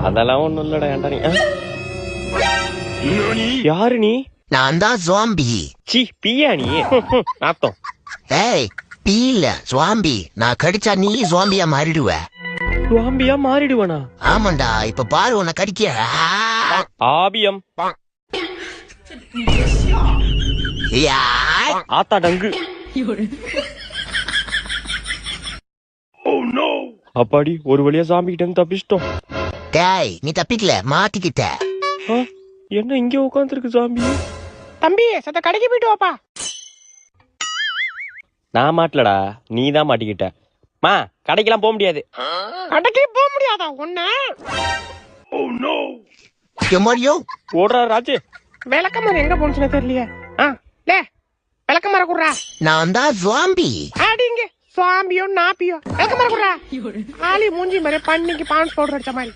அதெல்லாம் ஒண்ணும் இல்லடா. ஏன்டா நீ யாரு? நீ? நான் தான் ஜாம்பி. சி பியா நீ? நாத்தம். ஏய் பீல ஜாம்பி. நான் கடிச்சா நீ ஜாம்பியா மாறிடுவ. ஜாம்பியா மாறிடுவனா? ஆமாண்டா. இப்ப பாரு உன்னை கடிக்க. ஆபியம். ஆத்தா டங்கு. அப்பாடி ஒரு வழியா ஜாம்பி கிட்ட இருந்து தப்பிச்சிட்டோம். டேய் நீ தப்பிக்கல, மாட்டிக்கிட்ட. என்ன இங்க உட்காந்துருக்கு ஜாம்பி? தம்பி சத்த கடைக்கு போயிட்டு வாப்பா. நான் மாட்டலடா, நீ தான் மாட்டிக்கிட்ட. மா கடைக்கெல்லாம் போக முடியாது. கடைக்கே போக முடியாதா ஒண்ணு? எம்மாடியோ ஓடுறா ராஜு. விளக்கமரம் எங்க போனுச்சுன்னு தெரியலையே. லே விளக்கமரம் குடுறா. நான் தான் ஜாம்பி. அடிங்க சுவாம்பியோ நாப்பியோ விளக்கமரம் குடுறா. ஆளி மூஞ்சி மாதிரி பண்ணிக்கு பான்ஸ் பவுடர் அடிச்ச மாதிரி.